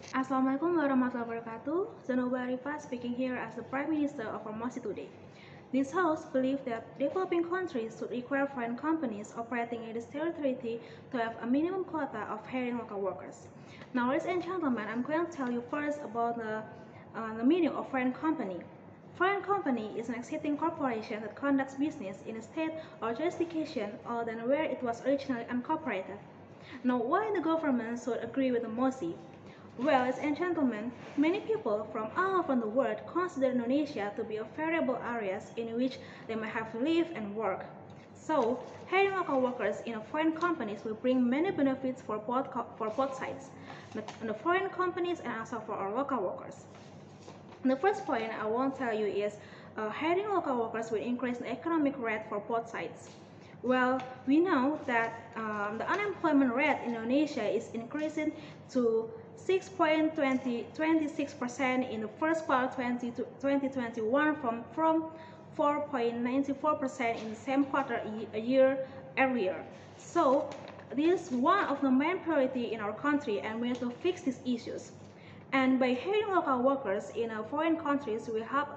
Assalamualaikum warahmatullahi wabarakatuh. Zanuba Arifah speaking here as the Prime Minister of Formosa today. This House believes that developing countries should require foreign companies operating in its territory to have a minimum quota of hiring local workers. Now, ladies and gentlemen, I'm going to tell you first about the meaning of foreign company. Foreign company is an existing corporation that conducts business in a state or jurisdiction other than where it was originally incorporated. Now, why the government should agree with the MOSI? Well, ladies and gentlemen, many people from all over the world consider Indonesia to be a favorable areas in which they might have to live and work. So, hiring local workers in foreign companies will bring many benefits for both sides, the foreign companies and also for our local workers. The first point I want to tell you is hiring local workers will increase the economic rate for both sides. Well, we know that the unemployment rate in Indonesia is increasing to 6.26% in the first quarter 2021 from 4.94% in the same quarter a year earlier. So, this is one of the main priority in our country, and we need to fix these issues. And by hiring local workers in foreign countries will help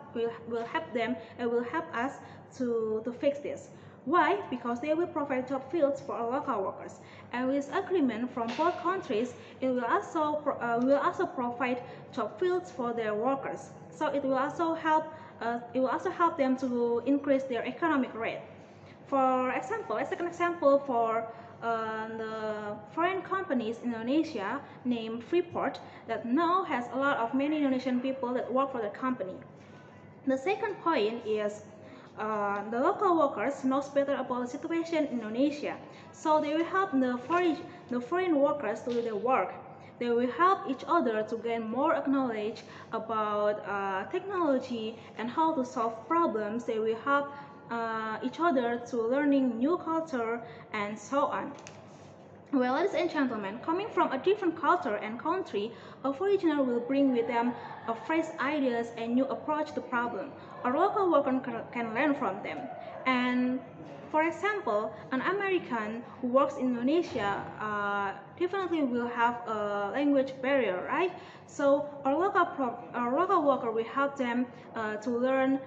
them and will help us to fix this. Why? Because they will provide job fields for our local workers. And with agreement from both countries, it will also provide job fields for their workers. So it will also help them to increase their economic rate. For example, a second example for the foreign companies in Indonesia named Freeport that now has a lot of many Indonesian people that work for the company. The second point is the local workers knows better about the situation in Indonesia, so they will help the foreign workers to do their work. They will help each other to gain more knowledge about technology and how to solve problems. They will help each other to learning new culture and so on. Well, ladies and gentlemen, coming from a different culture and country, a foreigner will bring with them a fresh ideas and new approach to problem. A local worker can learn from them. And for example, an American who works in Indonesia definitely will have a language barrier, right? So our local worker will help them to learn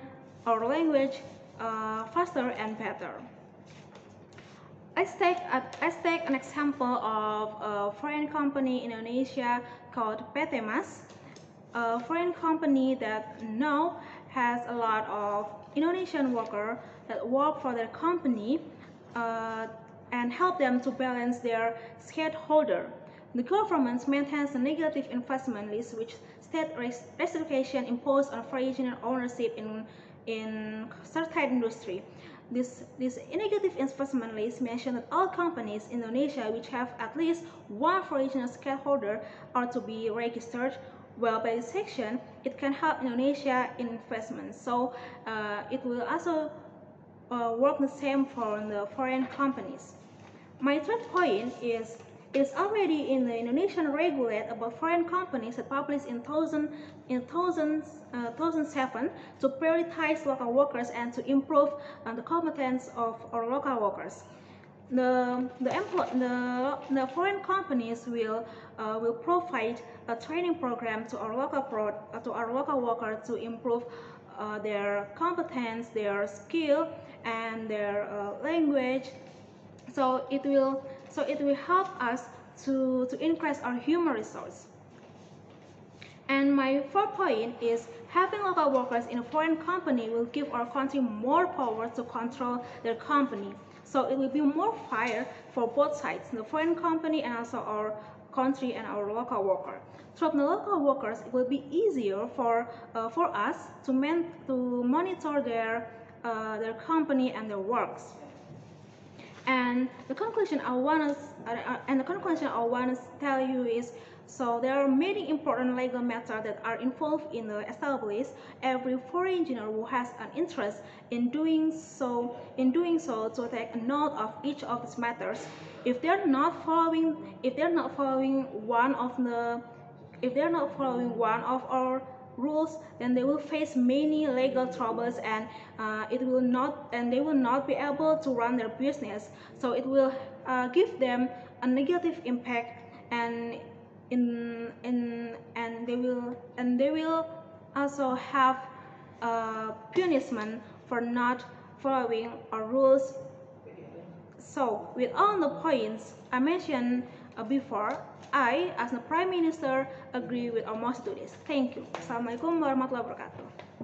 our language faster and better. Let's take an example of a foreign company in Indonesia called PT Mas, a foreign company that now has a lot of Indonesian workers that work for their company and help them to balance their shareholder. The government maintains a negative investment list, which state restriction imposed on foreign ownership in certain industry. This negative investment list mentioned that all companies in Indonesia which have at least one foreign shareholder are to be registered. Well, by this section, it can help Indonesia in investment. So it will also work the same for the foreign companies. My third point is it is already in the Indonesian regulate about foreign companies that published in 2007 to prioritize local workers and to improve the competence of our local workers. The foreign companies will provide a training program to our local workers to improve their competence, their skill, and their language. So it will help us to increase our human resource. And my fourth point is having local workers in a foreign company will give our country more power to control their company. So it will be more fair for both sides, the foreign company and also our country and our local worker. Through the local workers, it will be easier for us to monitor their company and their works. And the conclusion I want to tell you is, so there are many important legal matters that are involved in the establish every foreigner who has an interest in doing so to take note of each of these matters. If they're not following one of our rules, then they will face many legal troubles and they will not be able to run their business. So it will give them a negative impact and and they will also have punishment for not following our rules. So with all the points I mentioned before, I, as the Prime Minister, agree with almost to this. Thank you. Assalamualaikum warahmatullahi wabarakatuh.